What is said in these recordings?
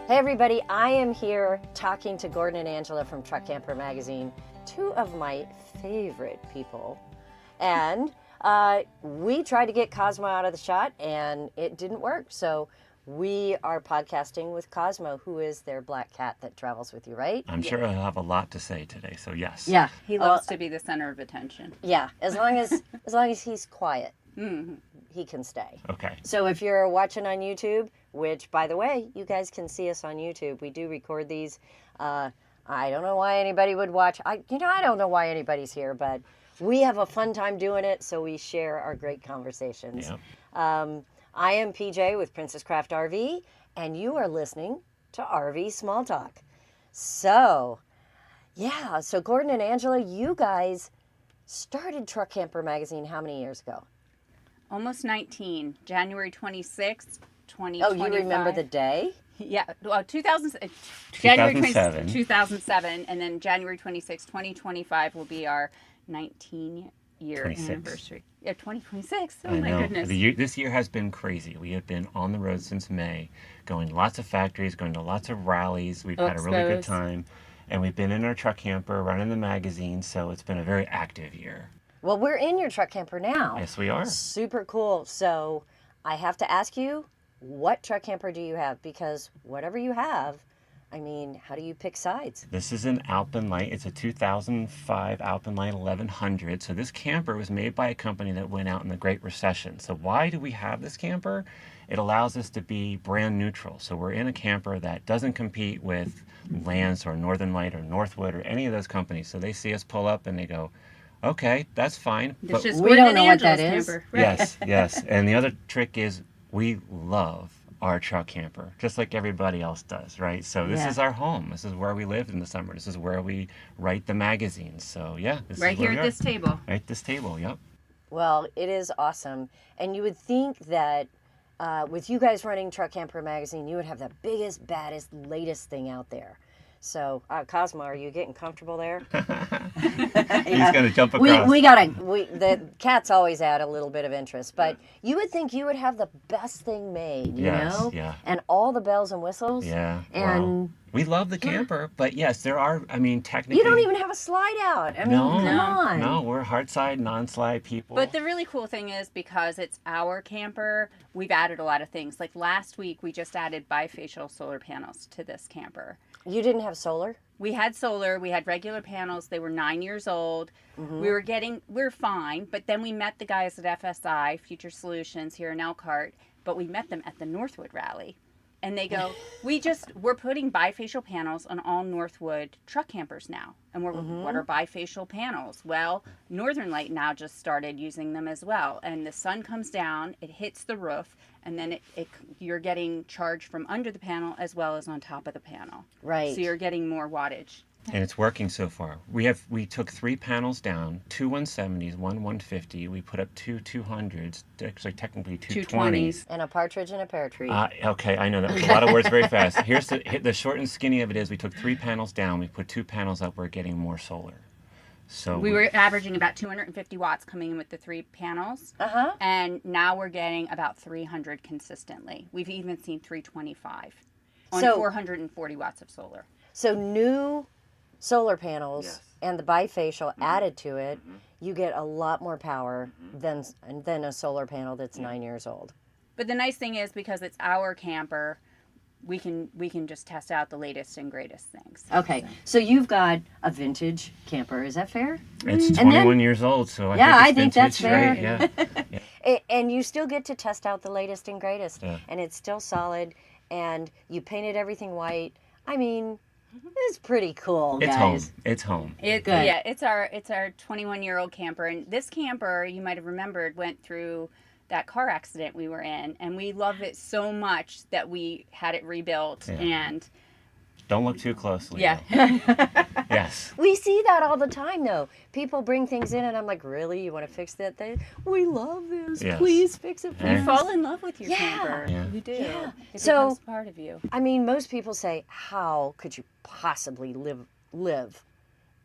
Hey everybody, I am here talking to Gordon and Angela from Truck Camper Magazine, two of my favorite people. And we tried to get Cosmo out of the shot and it didn't work. So we are podcasting with Cosmo, who is their black cat that travels with you, right? I'm sure I'll have a lot to say today, so yes. Yeah. He loves to be the center of attention. Yeah, as long as he's quiet, he can stay. Okay. So if you're watching on YouTube, which, by the way, you guys can see us on YouTube. We do record these. I don't know why anybody would watch. I don't know why anybody's here, but we have a fun time doing it, so we share our great conversations. Yeah. I am PJ with Princess Craft RV, and you are listening to RV Small Talk. So Gordon and Angela, you guys started Truck Camper Magazine how many years ago? Almost 19, January 26th, 2025. Oh, you remember the day? Yeah, well, January 2007. 2007, and then January 26th, 2025 will be our 19-year 26. anniversary. Yeah, 2026. Oh, I my know. goodness. This year has been crazy. We have been on the road since May, going to lots of factories, going to lots of rallies. We've had a really good time. And we've been in our truck camper, running the magazine, so it's been a very active year. Well, we're in your truck camper now. Yes, we are. Super cool. So I have to ask you, what truck camper do you have? Because whatever you have, I mean, how do you pick sides? This is an Alpenlight. It's a 2005 Alpenlight 1100. So this camper was made by a company that went out in the Great Recession. So why do we have this camper? It allows us to be brand neutral. So we're in a camper that doesn't compete with Lance or Northern Light or Northwood or any of those companies. So they see us pull up and they go, okay, that's fine. It's just we don't know what that is. Camper. Right. Yes. And the other trick is we love our truck camper, just like everybody else does, right? So this is our home. This is where we live in the summer. This is where we write the magazines. So yeah, this Right is where here at this table. Right at this table, yep. Well, it is awesome. And you would think that with you guys running Truck Camper Magazine, you would have the biggest, baddest, latest thing out there. So, Cosmo, are you getting comfortable there? He's going to jump across. The cats always add a little bit of interest, but you would think you would have the best thing made, you know? Yeah. And all the bells and whistles. Yeah. And well, we love the camper, but yes, there are, technically. You don't even have a slide out. I mean, come on. No, we're hard side, non-slide people. But the really cool thing is, because it's our camper, we've added a lot of things. Like last week, we just added bifacial solar panels to this camper. You didn't have solar? We had solar, we had regular panels. They were 9 years old. Mm-hmm. We were fine, but then we met the guys at FSI, Future Solutions, here in Elkhart, but we met them at the Northwood rally. And they go, we're putting bifacial panels on all Northwood truck campers now. And what are bifacial panels? Well, Northern Light now just started using them as well. And the sun comes down, it hits the roof, and then you're getting charged from under the panel as well as on top of the panel. Right. So you're getting more wattage. And it's working so far. We took 3 panels down, 2 170s, 1 150. We put up 2 200s, actually technically 2 220s. And a partridge in a pear tree. Okay, I know that was a lot of words very fast. Here's the short and skinny of it is we took 3 panels down, we put 2 panels up, we're getting more solar. So we were averaging about 250 watts coming in with the 3 panels. And now we're getting about 300 consistently. We've even seen 325 on 440 watts of solar. So new solar panels and the bifacial added to it, you get a lot more power than a solar panel that's 9 years old. But the nice thing is, because it's our camper, we can just test out the latest and greatest things. Okay, so you've got a vintage camper. Is that fair? It's 21 years old, so I think think it's that's vintage, fair. right? Yeah. And you still get to test out the latest and greatest, Yeah. and it's still solid. And you painted everything white. I mean, it's pretty cool, guys. It's home. Good. Yeah, it's our 21-year-old camper, and this camper, you might have remembered, went through that car accident we were in, and we love it so much that we had it rebuilt. And don't look too closely. Yeah. Yes. We see that all the time, though. People bring things in, and I'm like, really? You want to fix that thing? We love this. Yes. Please fix it for us. You fall in love with your camper. Yeah. You do. Yeah. It So- becomes part of you. I mean, most people say, how could you possibly live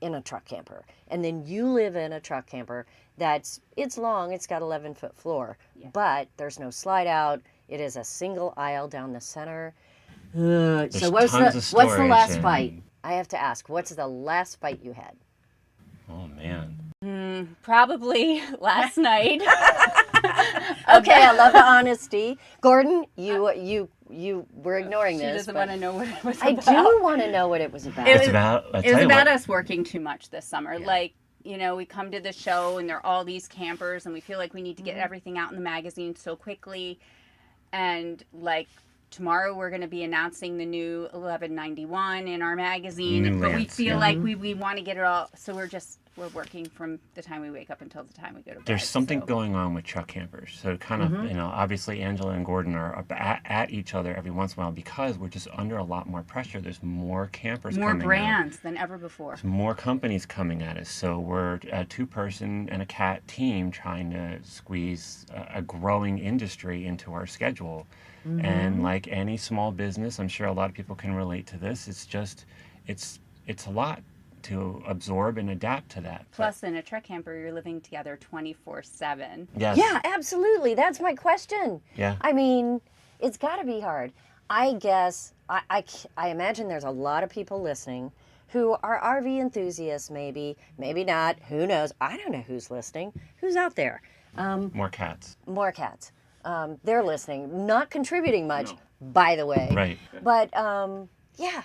in a truck camper? And then you live in a truck camper it's long, it's got 11-foot floor, but there's no slide out. It is a single aisle down the center. So what's tons the of what's the last storage bite? and- I have to ask. What's the last bite you had? Oh man. Probably last night. Okay, I love the honesty. Gordon, you were ignoring She this. doesn't but want to know what it was I about. do want to know what it was about. It It's was- about. I It tell was you about what, us working too much this summer. Yeah. Like, we come to the show and there are all these campers and we feel like we need to Mm-hmm. get everything out in the magazine so quickly. And like tomorrow we're going to be announcing the new 1191 in our magazine. New But we Lance, feel yeah. like we want to get it all. So we're working from the time we wake up until the time we go to bed. there's something so. going on with truck campers. So kind of, obviously Angela and Gordon are up at each other every once in a while because we're just under a lot more pressure. There's more campers More coming out. brands than ever before. There's more companies coming at us. So we're a two-person and a cat team trying to squeeze a growing industry into our schedule. And like any small business, I'm sure a lot of people can relate to this. It's just, it's a lot to absorb and adapt to that. Plus, in a truck camper, you're living together 24/7. Yes. Yeah, absolutely. That's my question. Yeah. I mean, it's got to be hard. I guess, I imagine there's a lot of people listening who are RV enthusiasts, maybe not. Who knows? I don't know who's listening. Who's out there? More cats. More cats. They're listening, not contributing much, by the way. Right. But, yeah,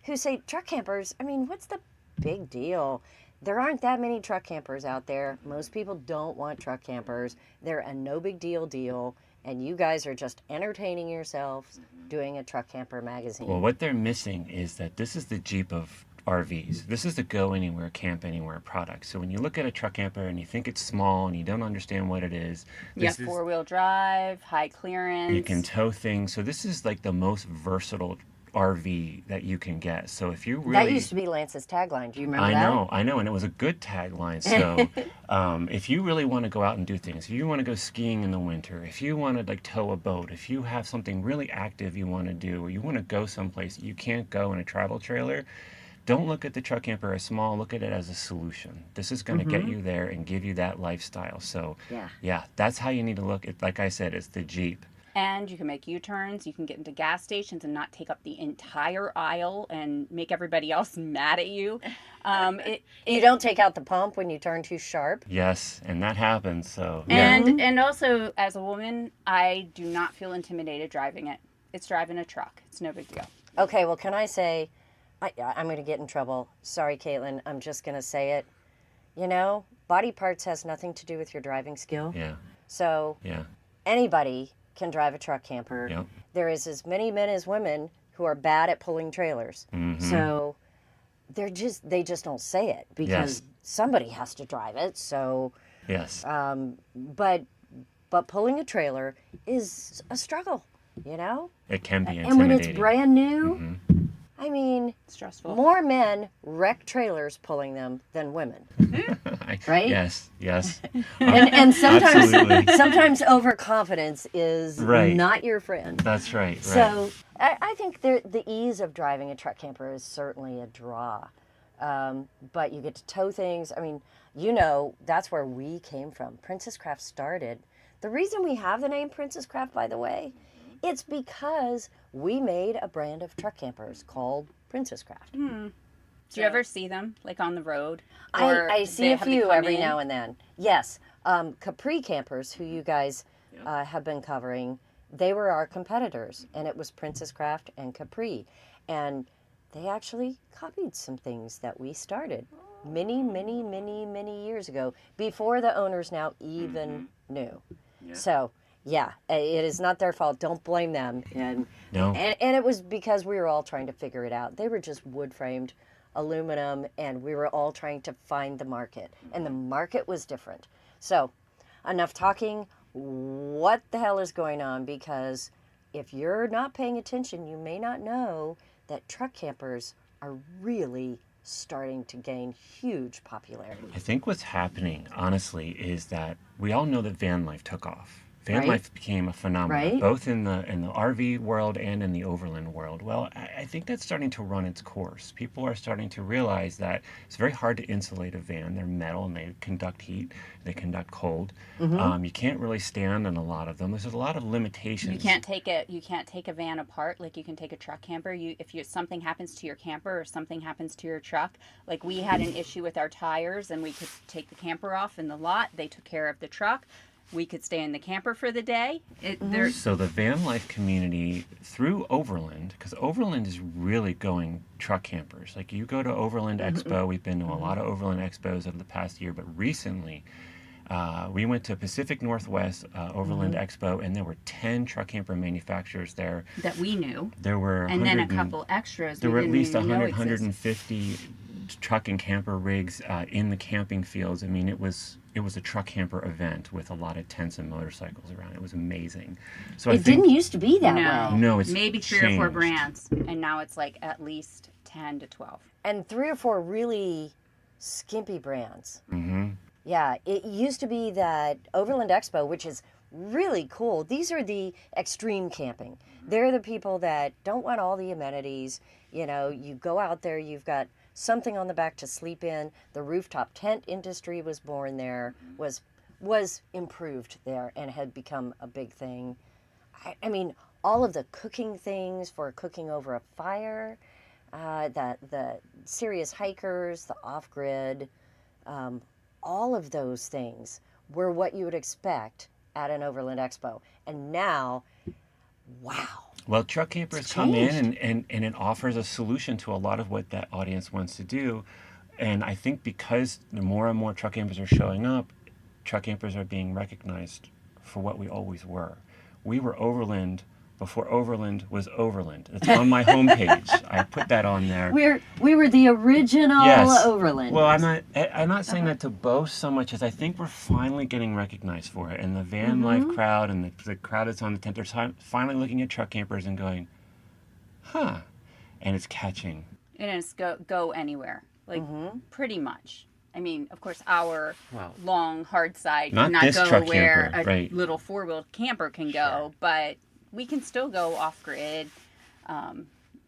who say truck campers, I mean, what's the big deal? There aren't that many truck campers out there. Most people don't want truck campers. They're a no big deal, and you guys are just entertaining yourselves doing a truck camper magazine. Well, what they're missing is that this is the Jeep of RVs. This is the go anywhere, camp anywhere product. So when you look at a truck camper and you think it's small and you don't understand what it is, You this have is, 4-wheel drive, high clearance. you can tow things. So this is like the most versatile RV that you can get. So if you really, That used to be Lance's tagline. Do you remember I that? know, and it was a good tagline. So, if you really want to go out and do things, if you want to go skiing in the winter, if you want to like tow a boat, if you have something really active you want to do, or you want to go someplace you can't go in a travel trailer, don't look at the truck camper as small. Look at it as a solution. This is going to get you there and give you that lifestyle. So, Yeah. that's how you need to look at. Like I said, it's the Jeep. And you can make U-turns. You can get into gas stations and not take up the entire aisle and make everybody else mad at you. You don't take out the pump when you turn too sharp. Yes, and that happens. So, yeah. And also, as a woman, I do not feel intimidated driving it. It's driving a truck. It's no big deal. Okay, well, can I say, I'm going to get in trouble. Sorry, Caitlin. I'm just going to say it. Body parts has nothing to do with your driving skill. Yeah. So Yeah. anybody can drive a truck camper. Yep. There is as many men as women who are bad at pulling trailers. So they just don't say it because somebody has to drive it. So, Yes. but pulling a trailer is a struggle, It can be intimidating. And when it's brand new, I mean, Stressful. more men wreck trailers pulling them than women. Right? Yes. And Absolutely. sometimes overconfidence is Right. not your friend. That's right. Right. So I think the ease of driving a truck camper is certainly a draw. But you get to tow things. I mean, that's where we came from. Princess Craft started. The reason we have the name Princess Craft, by the way, it's because we made a brand of truck campers called Princess Craft. Do you ever see them, like on the road? I see a have they few come every in? now and then. Yes. Capri Campers, who you guys have been covering, they were our competitors, and it was Princess Craft and Capri. And they actually copied some things that we started many, many, many, many years ago, before the owners now even knew. So, yeah, it is not their fault. Don't blame them. And it was because we were all trying to figure it out. They were just wood-framed aluminum, and we were all trying to find the market. And the market was different. So, enough talking. What the hell is going on? Because if you're not paying attention, you may not know that truck campers are really starting to gain huge popularity. I think what's happening, honestly, is that we all know that van life took off. Van right? life became a phenomenon, Right. both in the RV world and in the overland world. Well, I think that's starting to run its course. People are starting to realize that it's very hard to insulate a van. They're metal and they conduct heat, they conduct cold. You can't really stand on a lot of them. There's a lot of limitations. You can't take it. You can't take a van apart like you can take a truck camper. If something happens to your camper or something happens to your truck, like we had an issue with our tires, and we could take the camper off in the lot. They took care of the truck. We could stay in the camper for the day. So the van life community through Overland, because Overland is really going truck campers. Like you go to Overland Expo, we've been to a lot of Overland Expos over the past year, but recently we went to Pacific Northwest Overland Expo, and there were 10 truck camper manufacturers there. that we knew, There were and then a couple extras. There we were at didn't least even know 100, existed. 150 truck and camper rigs in the camping fields. I mean, it was a truck camper event with a lot of tents and motorcycles around. It was amazing. So I It think, didn't used to be that No, way. No, it's maybe 3 or 4 changed. brands, and now it's like at least 10 to 12. And 3 or 4 really skimpy brands. Mm-hmm. Yeah, it used to be that Overland Expo, which is really cool. These are the extreme camping. They're the people that don't want all the amenities. You know, you go out there, you've got something on the back to sleep in. The rooftop tent industry was born there, was improved there, and had become a big thing. I mean, all of the cooking things for cooking over a fire, the serious hikers, the off-grid, all of those things were what you would expect at an Overland Expo. And now, wow. Well, truck campers It's come in changed. and it offers a solution to a lot of what that audience wants to do. And I think because the more and more truck campers are showing up, truck campers are being recognized for what we always were. We were Overland before Overland was Overland. It's on my homepage. I put that on there. We were the original Yes. Overland. Well, I'm not saying that to boast so much as I think we're finally getting recognized for it. And the van life crowd and the crowd that's on the tent, they're finally looking at truck campers and going, huh. And it's catching. And it's go anywhere, like pretty much. I mean, of course, our Wow. long hard side Not cannot this go truck where camper, a right. little 4-wheel camper can go, but we can still go off grid,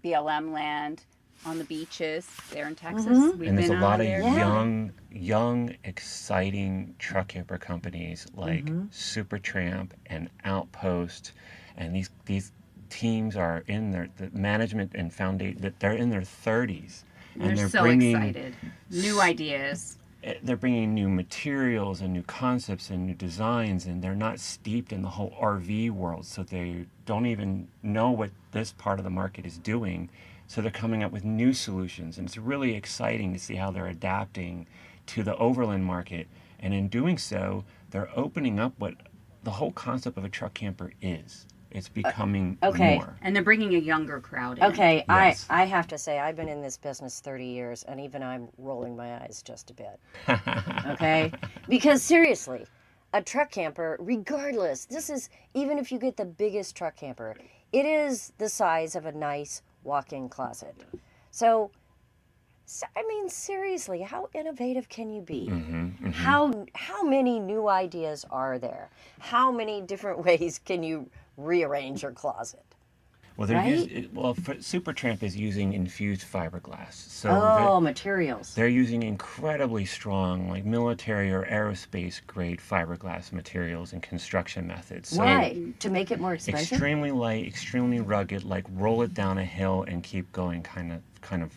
BLM land, on the beaches there in Texas. We've And there's a been lot on of there. young, exciting truck camper companies like Supertramp and Outpost, and these teams are in the management and foundation that they're in their 30s, and They're so bringing excited. New ideas. they're bringing new materials and new concepts and new designs, and they're not steeped in the whole RV world, so they don't even know what this part of the market is doing. So they're coming up with new solutions, and it's really exciting to see how they're adapting to the overland market. And in doing so, they're opening up what the whole concept of a truck camper is. It's becoming okay. more. And they're bringing a younger crowd in. Okay, Yes. I have to say, I've been in this business 30 years, and even I'm rolling my eyes just a bit. Okay? Because seriously, a truck camper, regardless, this is, even if you get the biggest truck camper, it is the size of a nice walk-in closet. So I mean, seriously, how innovative can you be? How many new ideas are there? How many different ways can you rearrange your closet? Well, they're Right? Supertramp is using infused fiberglass. So Oh, materials. they're using incredibly strong, like military or aerospace grade fiberglass materials and construction methods. So Why? To make it more expensive? extremely light, extremely rugged, like roll it down a hill and keep going kind of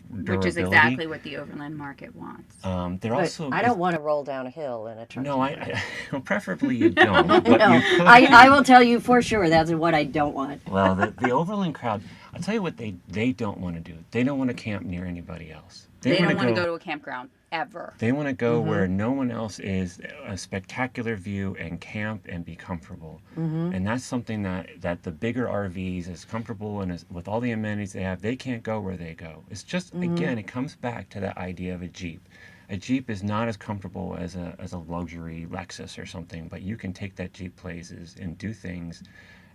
durability. Which is exactly what the overland market wants. They're But also I don't want to roll down a hill in a truck No, camper. well, preferably you don't. But No, you could. I will tell you for sure that's what I don't want. Well, the overland crowd, I'll tell you what they don't want to do. They don't want to camp near anybody else. They don't wanna want to go to a campground ever. They want to go where no one else is, a spectacular view, and camp and be comfortable. And that's something that the bigger RVs, as comfortable and with all the amenities they have, they can't go where they go. It's just, again, it comes back to that idea of a Jeep. A Jeep is not as comfortable as a luxury Lexus or something, but you can take that Jeep places and do things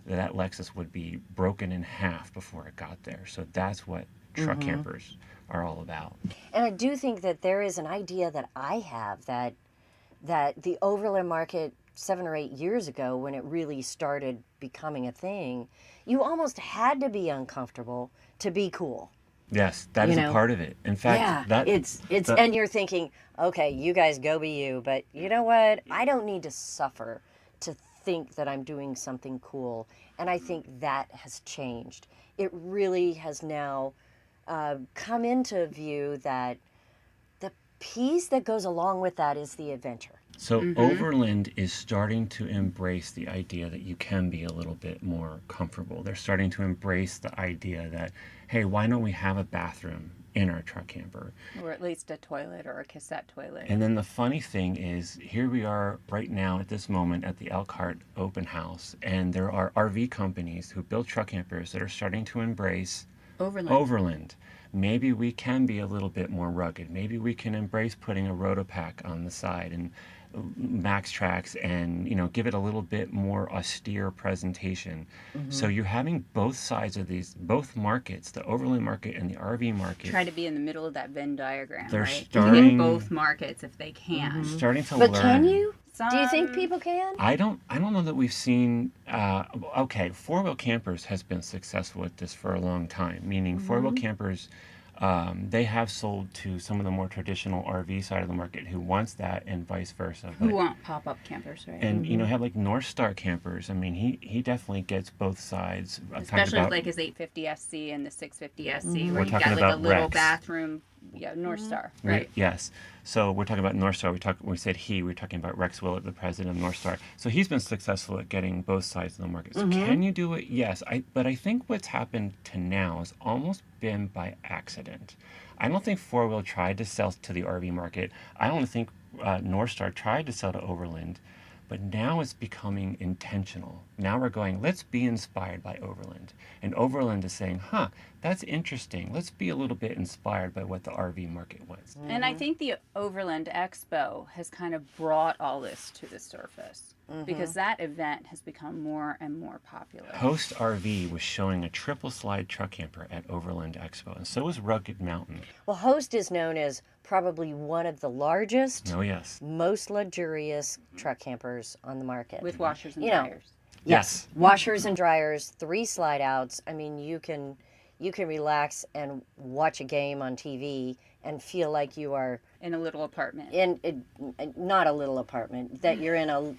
that Lexus would be broken in half before it got there. So that's what truck campers are all about. And I do think that there is an idea that I have that the overland market 7 or 8 years ago when it really started becoming a thing, you almost had to be uncomfortable to be cool. Yes, that is a part of it. In fact, Yeah, it's and you're thinking, okay, you guys go be you, but you know what? I don't need to suffer to think that I'm doing something cool. And I think that has changed. It really has now come into view that the piece that goes along with that is the adventure. So Overland is starting to embrace the idea that you can be a little bit more comfortable. They're starting to embrace the idea that, hey, why don't we have a bathroom in our truck camper? Or at least a toilet or a cassette toilet. And then the funny thing is, here we are right now at this moment at the Elkhart open house, and there are RV companies who build truck campers that are starting to embrace Overland. Maybe we can be a little bit more rugged. Maybe we can embrace putting a Rotopack on the side and Max Tracks and, give it a little bit more austere presentation. So you're having both sides of both markets, the Overland market and the RV market. Try to be in the middle of that Venn diagram, They're right? starting- To get both markets if they can. Starting to But learn. can you? Do you think people can? I don't know that we've seen. Okay, four-wheel campers has been successful at this for a long time. Meaning four-wheel campers, they have sold to some of the more traditional RV side of the market who wants that, and vice versa. Who want pop-up campers, right? And have like North Star campers. I mean, he definitely gets both sides. I'm talking Especially about- with like his 850 SC and the 650 SC, We're where you got talking like a about little Rex. bathroom. Yeah, North Star, right? Yes. So we're talking about North Star. We said we're talking about Rex Willett, the president of North Star. So he's been successful at getting both sides of the market. So can you do it? Yes. But I think what's happened to now has almost been by accident. I don't think Four Wheel tried to sell to the RV market. I don't think North Star tried to sell to Overland. But now it's becoming intentional. Now we're going, let's be inspired by Overland. And Overland is saying, that's interesting. Let's be a little bit inspired by what the RV market was. And I think the Overland Expo has kind of brought all this to the surface because that event has become more and more popular. Host RV was showing a triple slide truck camper at Overland Expo, and so was Rugged Mountain. Well, Host is known as probably one of the largest, Oh, yes. most luxurious truck campers on the market. With washers and You know, dryers. Yes. Washers and dryers, 3 slide outs. I mean, you can relax and watch a game on TV and feel like you are In a little apartment. not a little apartment, that you're in a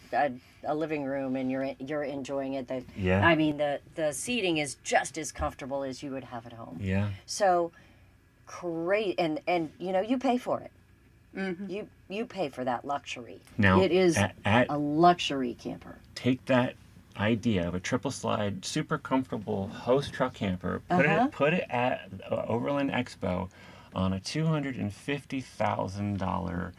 living room and you're enjoying it. Yeah. I mean, the seating is just as comfortable as you would have at home. Yeah. So great, and you pay for it. You pay for that luxury. Now, it is at a luxury camper. take that idea of a triple slide, super comfortable Host truck camper, put it at Overland Expo on a $250,000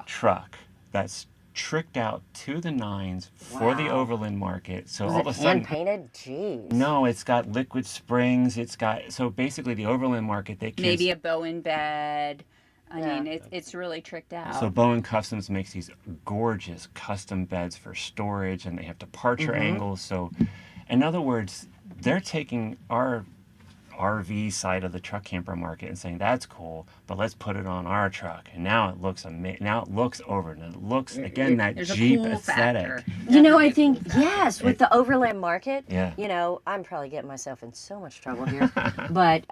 truck that's tricked out to the nines for the Overland market. So all of a sudden, hand painted. Jeez. no, it's got liquid springs. So basically the Overland market, they can't. Maybe a Bowen bed. I Yeah. mean, it's really tricked out. So Bowen Customs makes these gorgeous custom beds for storage, and they have departure angles. So, in other words, they're taking our RV side of the truck camper market and saying that's cool, but let's put it on our truck. And now it looks amazing. Now it looks over, and it looks again that There's a Jeep cool aesthetic. factor. I think yes, with the Overland market. Yeah. I'm probably getting myself in so much trouble here, but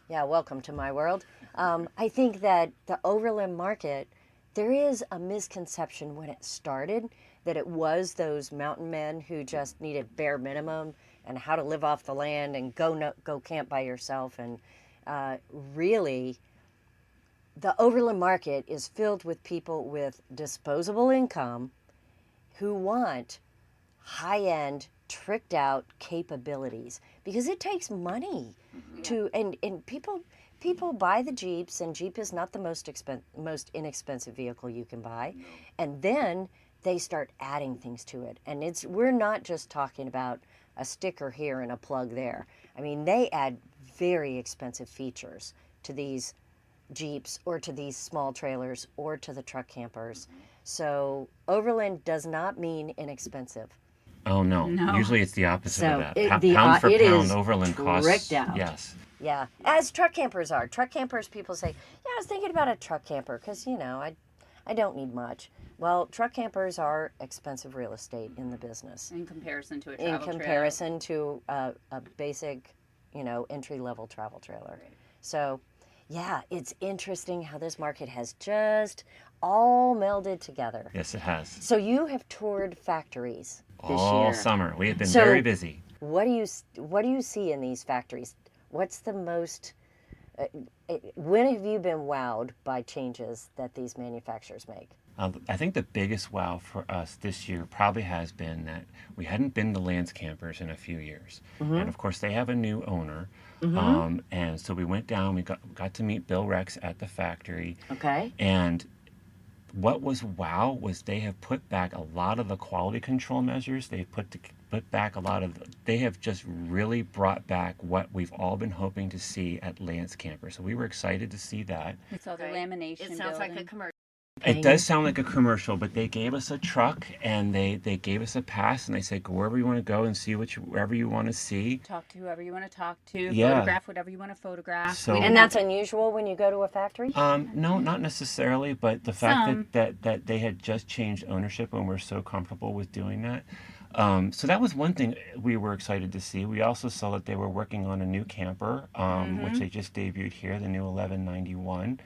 welcome to my world. I think that the Overland market, there is a misconception when it started that it was those mountain men who just needed bare minimum and how to live off the land and go camp by yourself. And really, the Overland market is filled with people with disposable income who want high-end, tricked out capabilities, because it takes money to and people buy the Jeeps, and Jeep is not the most inexpensive vehicle you can buy. And then they start adding things to it. And we're not just talking about a sticker here and a plug there. I mean, they add very expensive features to these Jeeps or to these small trailers or to the truck campers. So Overland does not mean inexpensive. Oh no. No. Usually it's the opposite So of that. it- Pound for it pound, is Overland costs. tricked out. Yes. Yeah, as truck campers are. Truck campers, people say, yeah, I was thinking about a truck camper because, I don't need much. Well, truck campers are expensive real estate in the business. In comparison to a In travel trailer. comparison to a basic, entry-level travel trailer. Right. So, yeah, it's interesting how this market has just all melded together. Yes, it has. So you have toured factories this All year. summer. We have been So- very busy. What do you see in these factories? What's the most? When have you been wowed by changes that these manufacturers make? I think the biggest wow for us this year probably has been that we hadn't been to Lance Campers in a few years. And of course, they have a new owner. And so we went down, we got to meet Bill Rex at the factory. Okay. And what was wow was they have put back a lot of the quality control measures. They've put back a lot of, they have just really brought back what we've all been hoping to see at Lance Camper. So we were excited to see that. It's all the lamination. It sounds like a building. commercial. It does sound like a commercial, but they gave us a truck and they gave us a pass and they said, go wherever you want to go and see wherever you want to see. Talk to whoever you want to talk to. Yeah. Photograph whatever you want to photograph. So- We And didn't that's have unusual when you go to a factory? No, not necessarily, but the fact Some. that they had just changed ownership and we're so comfortable with doing that. So that was one thing we were excited to see. We also saw that they were working on a new camper, which they just debuted here, the new 1191.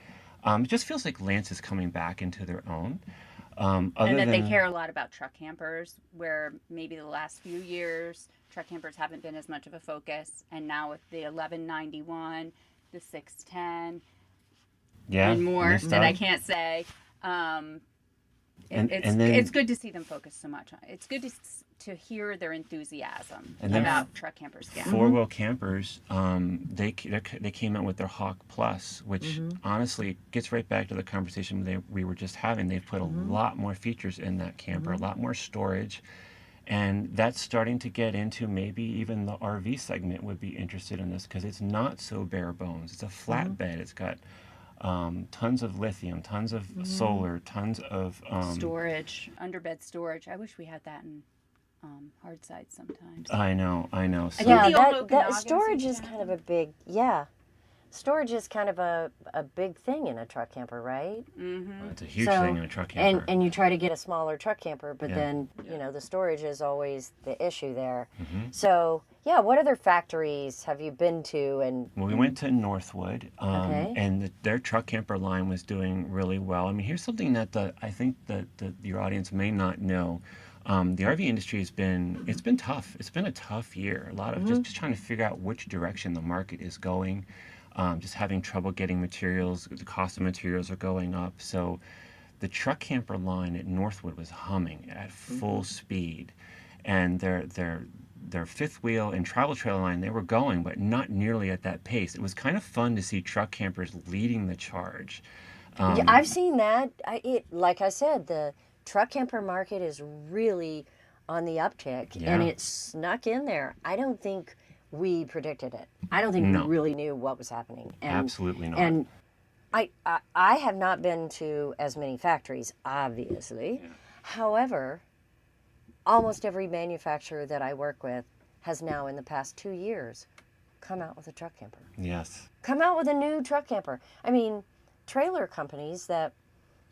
It just feels like Lance is coming back into their own. and that they care a lot about truck campers, where maybe the last few years truck campers haven't been as much of a focus, and now with the 1191, the 610, Yeah, and more missed that I out. can't say. And It's then- it's good to see them focus so much on it. It's good to hear their enthusiasm And then about truck campers. Yeah. Four-wheel campers, they came out with their Hawk Plus, which honestly gets right back to the conversation we were just having. They've put a lot more features in that camper, a lot more storage, and that's starting to get into maybe even the RV segment would be interested in this because it's not so bare bones. It's a flatbed. It's got tons of lithium, tons of solar, tons of Storage, underbed storage. I wish we had that in hard sides sometimes. I know. So, think Yeah, the old that Okanagan storage seems is to kind of a big, storage is kind of a big thing in a truck camper, right? it's a huge So- thing in a truck camper. And you try to get a smaller truck camper, but Yeah. then, the storage is always the issue there. Mm-hmm. So, what other factories have you been to? And Well, we went to Northwood, Okay. and their truck camper line was doing really well. I mean, here's something that I think that your audience may not know. The RV industry it's been tough. It's been a tough year. A lot of just trying to figure out which direction the market is going. Just having trouble getting materials. The cost of materials are going up. So the truck camper line at Northwood was humming at full speed, and their fifth wheel and travel trailer line, they were going, but not nearly at that pace. It was kind of fun to see truck campers leading the charge. yeah, I've seen that. Like I said, the truck camper market is really on the uptick, and Yeah. it snuck in there. I don't think we predicted it. I don't think No. we really knew what was happening. And, Absolutely not. And I have not been to as many factories, obviously. However, almost every manufacturer that I work with has now, in the past 2 years, come out with a truck camper. Yes. Come out with a new truck camper. I mean, trailer companies that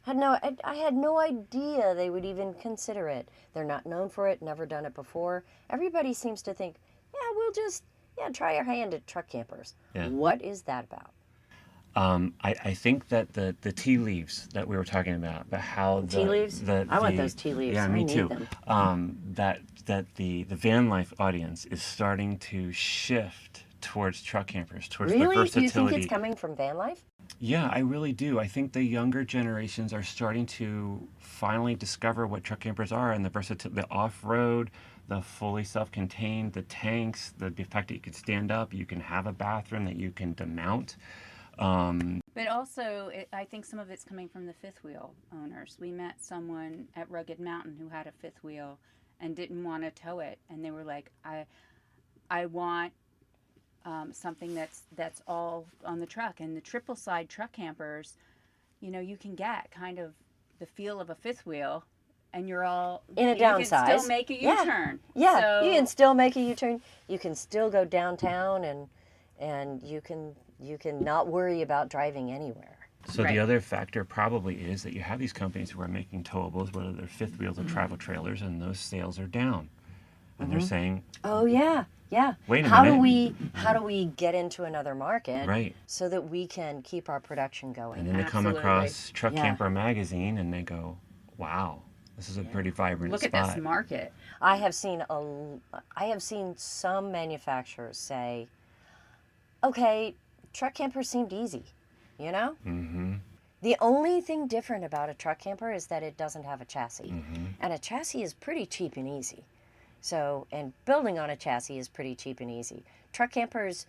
I had no idea they would even consider it. They're not known for it, never done it before. Everybody seems to think, we'll just try our hand at truck campers. Yeah. What is that about? I think that the tea leaves that we were talking about how the Tea leaves? I want those tea leaves. Yeah, I me need too. them. That the van life audience is starting to shift towards truck campers, towards the Really? Do versatility. you think it's coming from van life? Yeah, I really do. I think the younger generations are starting to finally discover what truck campers are and the off-road, the fully self-contained, the tanks, the fact that you can stand up, you can have a bathroom that you can demount. But also, I think some of it's coming from the fifth wheel owners. We met someone at Rugged Mountain who had a fifth wheel and didn't want to tow it, and they were like, I want something that's all on the truck. And the triple side truck campers, you can get kind of the feel of a fifth wheel, and you're all In a you can downsize. still make a Yeah. U-turn. Yeah, So- you can still make a U-turn. You can still go downtown, and you can not worry about driving anywhere. So Right. the other factor probably is that you have these companies who are making towables, whether they're fifth wheels or travel trailers, and those sales are down. And they're saying, Oh yeah, yeah. Wait a how do minute. we get into another market Right. so that we can keep our production going? And then they come Absolutely. across Truck Yeah. Camper magazine and they go, wow, this is a pretty vibrant Look spot. at this market. I have seen some manufacturers say, "Okay, truck camper seemed easy," you know. Mm-hmm. The only thing different about a truck camper is that it doesn't have a chassis, Mm-hmm. and a chassis is pretty cheap and easy. So, and building on a chassis is pretty cheap and easy. Truck campers,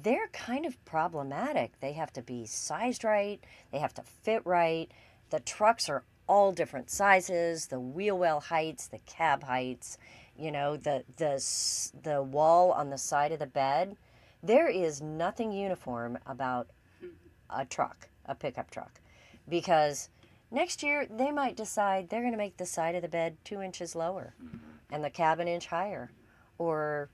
they're kind of problematic. They have to be sized right. They have to fit right. The trucks are all different sizes. The wheel well heights, the cab heights, the wall on the side of the bed. There is nothing uniform about a truck, a pickup truck, because next year they might decide they're going to make the side of the bed 2 inches lower and the cab an inch higher. Or,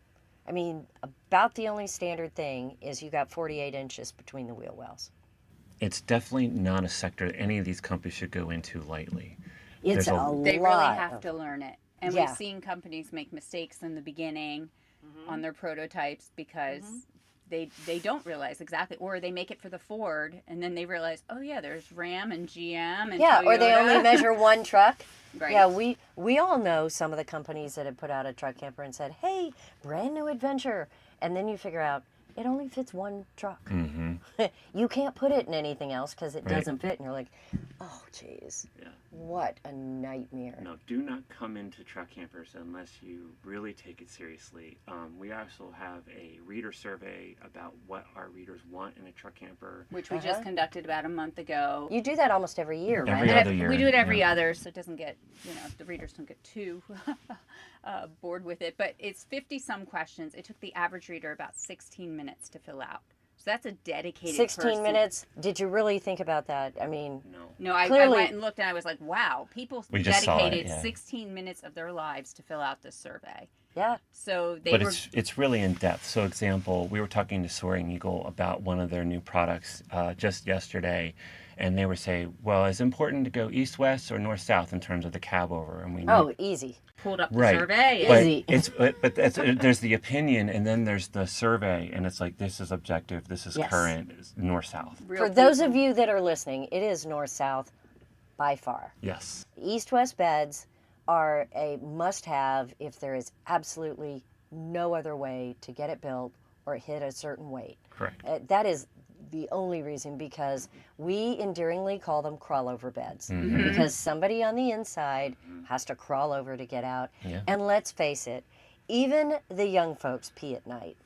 I mean, about the only standard thing is you got 48 inches between the wheel wells. It's definitely not a sector that any of these companies should go into lightly. It's There's a- They really lot have of- to learn it. And Yeah. we've seen companies make mistakes in the beginning on their prototypes because they don't realize exactly, or they make it for the Ford and then they realize, oh yeah, there's Ram and GM and Yeah, Toyota. or they only measure one truck. Right. Yeah, we all know some of the companies that have put out a truck camper and said, "Hey, brand new adventure," and then you figure out it only fits one truck. Mm-hmm. You can't put it in anything else because it Right. doesn't fit, and you're like, "Oh, jeez, Yeah. what a nightmare." No, do not come into truck campers unless you really take it seriously. We also have a reader survey about what our readers want in a truck camper. Which we just conducted about a month ago. You do that almost every year, right? Every And other year, we do it every yeah. other, so it doesn't get, the readers don't get too bored with it. But it's 50 some questions. It took the average reader about 16 minutes to fill out. So that's a dedicated 16 person. minutes. Did you really think about that? I mean, No. No, I Clearly- went and looked and I was like, wow, people We just saw it, dedicated yeah. 16 minutes of their lives to fill out this survey. yeah. So they But were. it's really in depth. So, example, we were talking to Soaring Eagle about one of their new products just yesterday, and they were saying, well, is it important to go east-west or north-south in terms of the cab over? And we know, Oh, easy. Pulled up the right. survey. But Easy. there's the opinion, and then there's the survey, and it's like this is objective, this is Yes. current, it's north-south. Real For those people. of you that are listening, it is north-south by far. Yes. East-west beds are a must-have if there is absolutely no other way to get it built or hit a certain weight. Correct. That is the only reason, because we endearingly call them crawl-over beds, because somebody on the inside has to crawl over to get out. Yeah. And let's face it, even the young folks pee at night.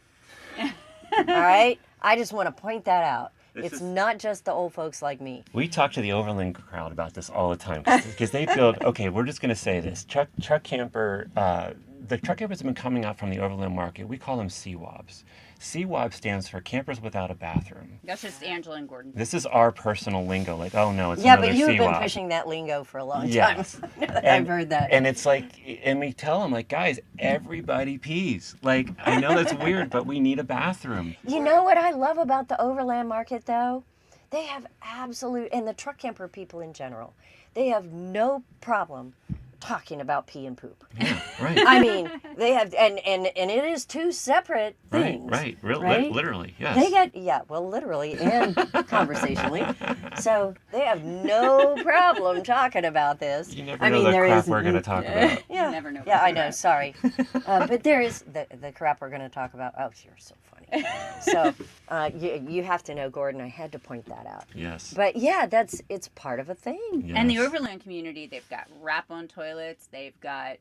All right? I just want to point that out. This It's is- not just the old folks like me. We talk to the Overland crowd about this all the time because they build. Okay, we're just going to say this: truck camper. The truck campers have been coming out from the Overland market. We call them CWABs. CWAB stands for Campers Without a Bathroom. That's just Angela and Gordon. This is our personal lingo. Like, oh no, it's Yeah, another but you've been CWAB. pushing that lingo for a long time. Yes. I've heard that. And it's like, and we tell them, like, guys, everybody pees. Like, I know that's weird, but we need a bathroom. You know what I love about the Overland market, though? They have and the truck camper people in general, they have no problem talking about pee and poop. Yeah, right. I mean, they have, and it is two separate things. Right. Right? Literally, yes. They get, literally and conversationally. So they have no problem talking about this. You never know the crap we're going to talk about. Yeah, You never know. yeah, I know. Sorry, but there is the crap we're going to talk about. Oh, you're so funny. So you have to know, Gordon. I had to point that out. Yes. But yeah, it's part of a thing. Yes. And the Overland community, they've got wrap-on toilets. They've got,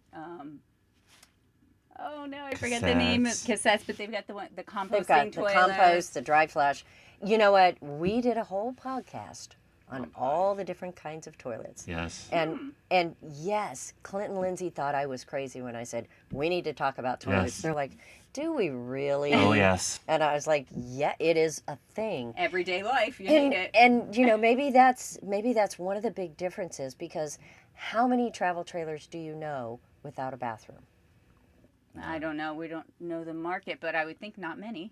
oh no, I forget the name of cassettes, but they've got the composting They've got the toilet. compost, the dry flush. You know what? We did a whole podcast on all the different kinds of toilets. Yes. And yes, Clint and Lindsay thought I was crazy when I said we need to talk about toilets. Yes. They're like, "Do we really?" Oh, yes. And I was like, "Yeah, it is a thing." Everyday life, you need it. And maybe that's one of the big differences, because how many travel trailers do you know without a bathroom? I don't know. We don't know the market, but I would think not many.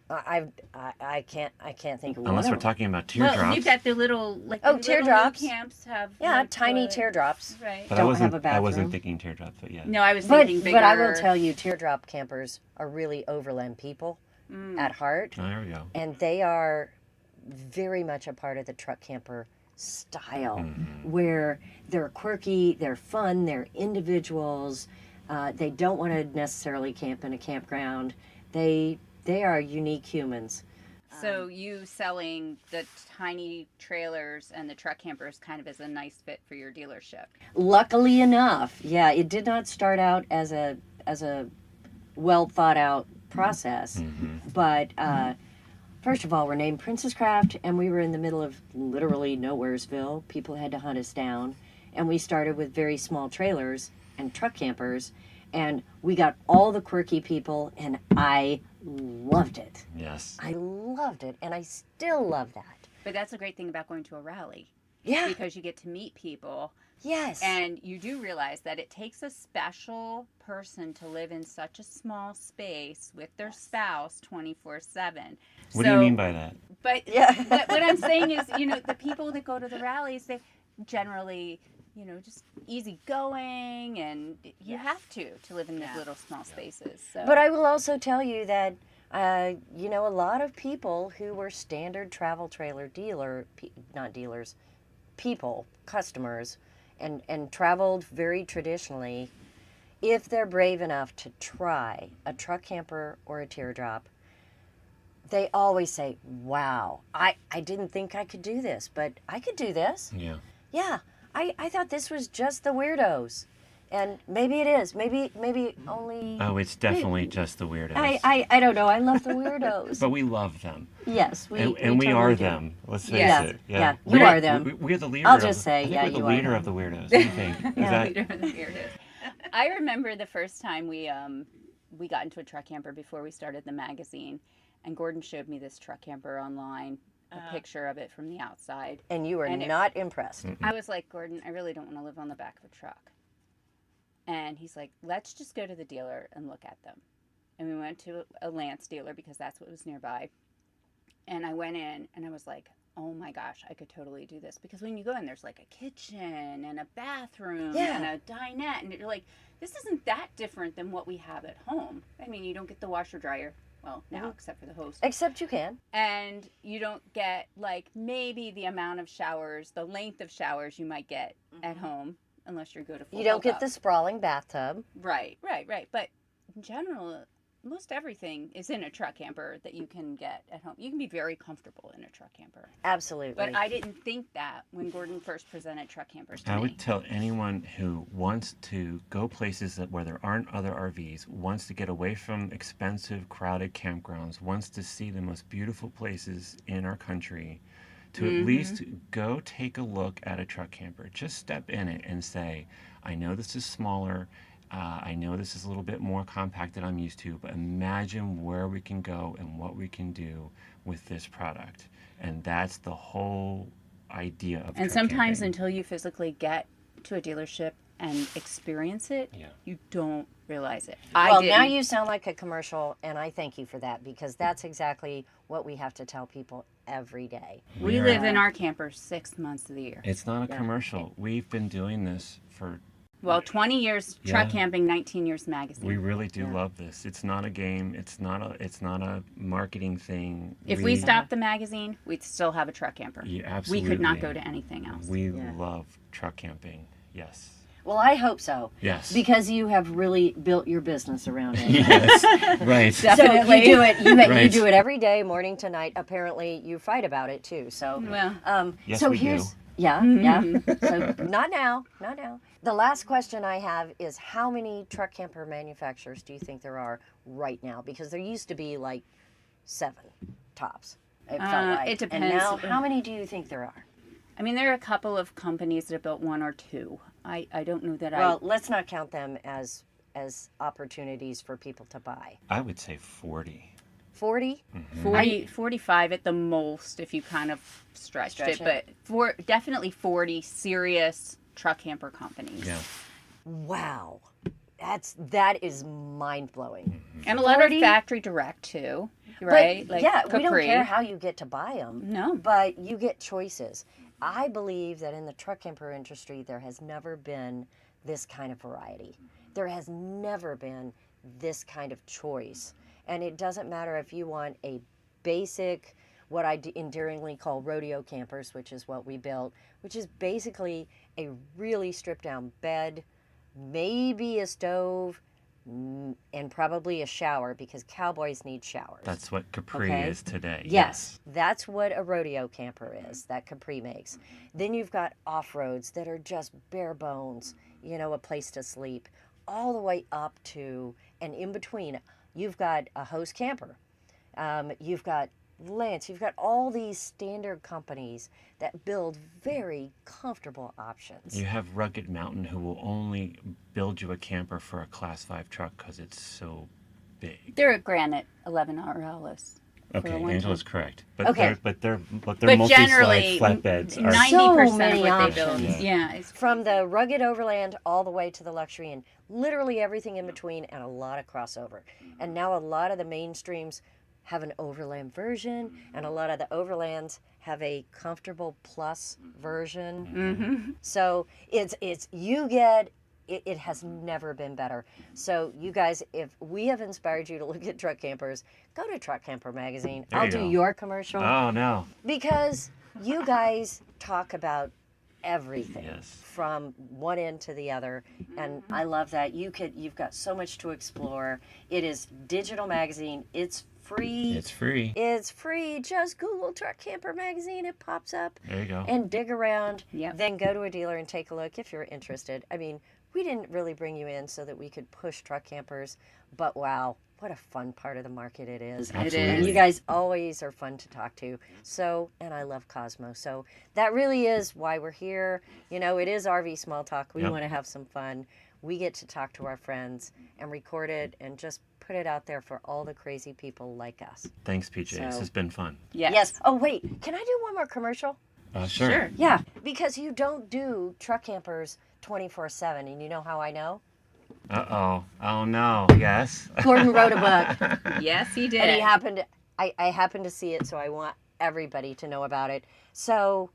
I can't think of one. Unless of we're them. talking about teardrops. Well, you've got the little teardrops. Little camps have Yeah, like tiny the- teardrops. Right. But don't I wasn't, have a I wasn't bathroom. thinking teardrops, but yeah. No, I was But thinking bigger. but I will tell you, teardrop campers are really overland people at heart, Oh, there we go. and they are very much a part of the truck camper style, where they're quirky, they're fun, they're individuals. They don't want to necessarily camp in a campground. They are unique humans. So you selling the tiny trailers and the truck campers kind of as a nice fit for your dealership. Luckily enough, yeah, it did not start out as a well thought out process, but first of all, we're named Princess Craft, and we were in the middle of literally nowheresville. People had to hunt us down, and we started with very small trailers and truck campers, and we got all the quirky people, and I loved it. Yes. I loved it, and I still love that. But that's a great thing about going to a rally Yeah. because you get to meet people. Yes. And you do realize that it takes a special person to live in such a small space with their spouse 24/7. What do you mean by that? But Yeah. what I'm saying is, the people that go to the rallies, they generally, just easygoing, and you have to live in these little small spaces. So. But I will also tell you that, a lot of people who were standard travel trailer customers, and traveled very traditionally, if they're brave enough to try a truck camper or a teardrop, they always say, wow, I didn't think I could do this, but I could do this. Yeah. Yeah, I thought this was just the weirdos. And maybe it is. Maybe only... Oh, it's definitely just the weirdos. I don't know. I love the weirdos. But we love them. Yes, We we totally are do. Them. Let's face Yeah. it. Yeah, you We're- are them. We're the leader. I'll of just the- say, I think yeah, we're the you are leader them. of the weirdos. What do you think? Is that? Leader of the weirdos. I remember the first time we got into a truck camper before we started the magazine, and Gordon showed me this truck camper online, a picture of it from the outside. And you were And it- not impressed. I was like, Gordon, I really don't want to live on the back of a truck. And he's like, let's just go to the dealer and look at them. And we went to a Lance dealer because that's what was nearby. And I went in and I was like, oh my gosh, I could totally do this. Because when you go in, there's like a kitchen and a bathroom Yeah. and a dinette. And you're like, this isn't that different than what we have at home. I mean, you don't get the washer dryer. Well, now, except for the hose. Except you can. And you don't get like maybe the amount of showers, the length of showers you might get at home, unless you go to full You don't get hookup. the sprawling bathtub. Right. But in general, most everything is in a truck camper that you can get at home. You can be very comfortable in a truck camper. Absolutely. But I didn't think that when Gordon first presented truck campers to I me. would tell anyone who wants to go places where there aren't other RVs, wants to get away from expensive, crowded campgrounds, wants to see the most beautiful places in our country, to at least go take a look at a truck camper. Just step in it and say, I know this is smaller. I know this is a little bit more compact than I'm used to, but imagine where we can go and what we can do with this product. And that's the whole idea of And truck sometimes camping. until you physically get to a dealership and experience it, Yeah. you don't realize it. Well, I now didn't. you sound like a commercial, and I thank you for that, because that's exactly what we have to tell people every day. We live in our camper 6 months of the year. It's not a commercial. We've been doing this for, 20 years truck Yeah. camping, 19 years magazine. we really do love this. It's not a game. It's not a marketing thing. If we stopped the magazine, we'd still have a truck camper. Yeah, We could not absolutely. go to anything else. We love truck camping. Yes. Well, I hope so. Yes. Because you have really built your business around it. Yes. Right. So you do it. You Right. do it every day, morning to night. Apparently, you fight about it too. So, Well, Yes, so we do. here's yeah. So not now. The last question I have is, how many truck camper manufacturers do you think there are right now? Because there used to be like 7 tops. It felt like. it And depends. now, how many do you think there are? I mean, there are a couple of companies that have built 1 or 2. I don't know that Well, let's not count them as opportunities for people to buy. I would say 40. 40? 40, 45 at the most if you kind of stretched Stretch it. But definitely 40 serious truck camper companies. Yeah. Wow. that is mind blowing. And a lot of factory direct too, right? But yeah, we don't Capri. care how you get to buy them. No. But you get choices. I believe that in the truck camper industry, there has never been this kind of variety. There has never been this kind of choice. And it doesn't matter if you want a basic, what I endearingly call rodeo campers, which is what we built, which is basically a really stripped down bed, maybe a stove, and probably a shower, because cowboys need showers. That's what Capri is today. Yes, that's what a rodeo camper is, that Capri makes. Then you've got off-roads that are just bare bones, a place to sleep, all the way up to, and in between, you've got a host camper. You've got Lance, you've got all these standard companies that build very comfortable options. You have Rugged Mountain, who will only build you a camper for a Class 5 truck because it's so big. They're a Granite 11 RLs. Okay, Angela's correct. But Okay. they're But multi-slide generally, flatbeds are 90% So many of what they options. build. Yeah. It's From the rugged Overland all the way to the luxury, and literally everything in between, and a lot of crossover. And now a lot of the mainstreams have an Overland version, and a lot of the Overlands have a comfortable plus version. So it has never been better. So you guys, if we have inspired you to look at truck campers, go to Truck Camper Magazine. There I'll you do go. your commercial. Oh, no. Because you guys talk about everything Yes. from one end to the other, and I love that. You've got so much to explore. It is digital magazine. It's free. It's free. It's free. Just Google Truck Camper Magazine. It pops up. There you go. And dig around. Yep. Then go to a dealer and take a look if you're interested. I mean, we didn't really bring you in so that we could push truck campers, but wow, what a fun part of the market it is. Absolutely. And you guys always are fun to talk to. So, and I love Cosmo. So that really is why we're here. It is RV Small Talk. We Yep. want to have some fun. We get to talk to our friends and record it and just put it out there for all the crazy people like us. Thanks, PJ. This So- has been fun. yes. Oh, wait. Can I do one more commercial? Sure. Sure. Yeah. Because you don't do truck campers 24/7. And you know how I know? Uh-oh. Oh, no. Yes. Gordon wrote a book. Yes, he did. And he I happened to see it, so I want everybody to know about it. So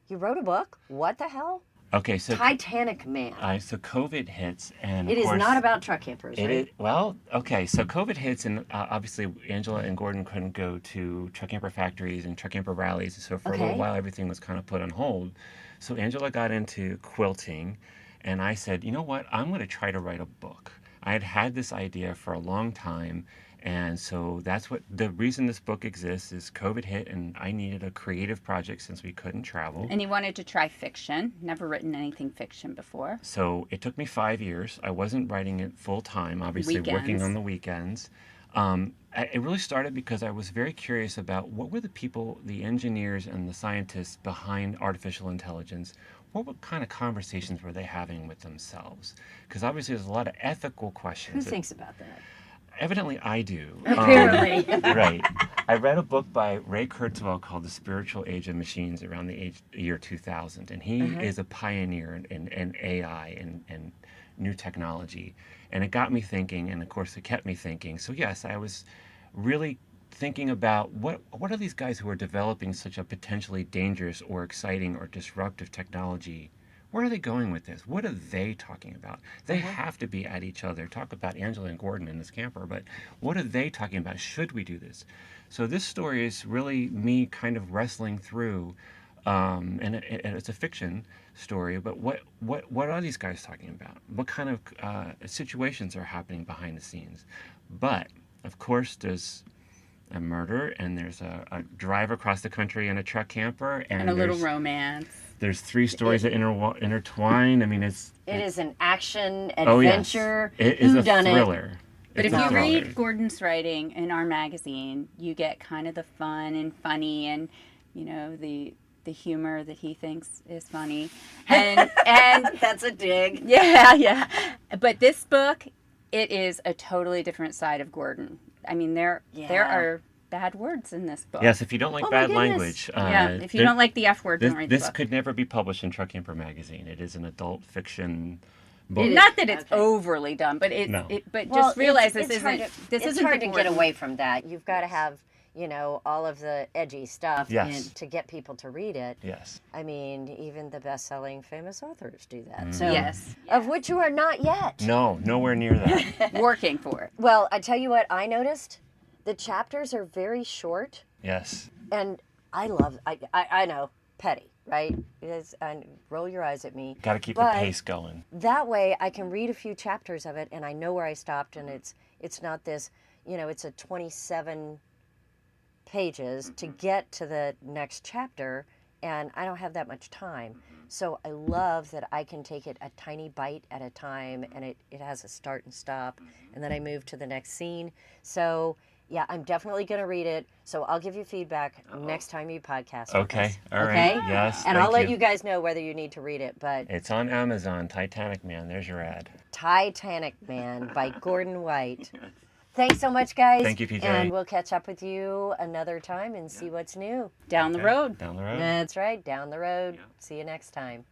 you wrote a book? What the hell? Okay, so Titanic Man. so COVID hits, and It of is course, not about truck campers, It right? is, well, okay, so COVID hits, and obviously Angela and Gordon couldn't go to truck camper factories and truck camper rallies, so for a Okay. little while everything was kind of put on hold. So Angela got into quilting, and I said, you know what, I'm going to try to write a book. I had had this idea for a long time, and so that's what the reason this book exists is COVID hit, and I needed a creative project since we couldn't travel. And he wanted to try fiction. Never written anything fiction before. So it took me 5 years. I wasn't writing it full time, obviously working Weekends. on the weekends. It really started because I was very curious about what were the people, the engineers and the scientists behind artificial intelligence. What kind of conversations were they having with themselves? Because obviously there's a lot of ethical Who questions. thinks about that? Evidently I do. Apparently. Right. I read a book by Ray Kurzweil called The Spiritual Age of Machines around the year 2000. And he is a pioneer in AI and new technology. And it got me thinking, and of course it kept me thinking. So yes, I was really thinking about what are these guys who are developing such a potentially dangerous or exciting or disruptive technology? Where are they going with this? What are they talking about? They have to be at each other. Talk about Angela and Gordon in this camper, but what are they talking about? Should we do this? So this story is really me kind of wrestling through, and it's a fiction story, but what are these guys talking about? What kind of situations are happening behind the scenes? But, of course, there's a murder, and there's a drive across the country in a truck camper, And a little there's- romance. There's three stories that intertwine. I mean, It is an action oh yes, adventure. it is a whodunit. thriller. But It's if a you thriller. read Gordon's writing in our magazine, you get kind of the fun and funny and, the humor that he thinks is funny. And That's a dig. yeah. But this book, it is a totally different side of Gordon. I mean, there are bad words in this book. Yes, if you don't like Oh my bad goodness. language, Yeah, if you don't like the F word, don't read the this book. could never be published in Truck Camper Magazine. It is an adult fiction But Not that it's Okay. overly done, but No. but Well, just realize it's this hard isn't to, it's the hard to get Gordon. away from that. You've got to have, you know, all of the edgy stuff Yes. to get people to read it. yes. I mean, even the best-selling famous authors do that. So, Yes. of which you are not yet. No, nowhere near that. Working for it. Well, I tell you what, I noticed the chapters are very short, Yes. and I love. I know, petty, right? And roll your eyes at me. Got to keep But the pace going. that way, I can read a few chapters of it, and I know where I stopped, and it's not this. You know, it's a 27 pages to get to the next chapter, and I don't have that much time. So I love that I can take it a tiny bite at a time, and it has a start and stop, and then I move to the next scene. So yeah, I'm definitely going to read it. So I'll give you feedback next time you podcast with Okay. us. All right. Okay? Yes. And thank I'll let you guys know whether you need to read it. But It's on Amazon. Titanic Man. There's your ad. Titanic Man by Gordon White. Thanks so much, guys. Thank you, PJ. And we'll catch up with you another time and see what's new. Down the road. Down the road. That's right, down the road. See you next time.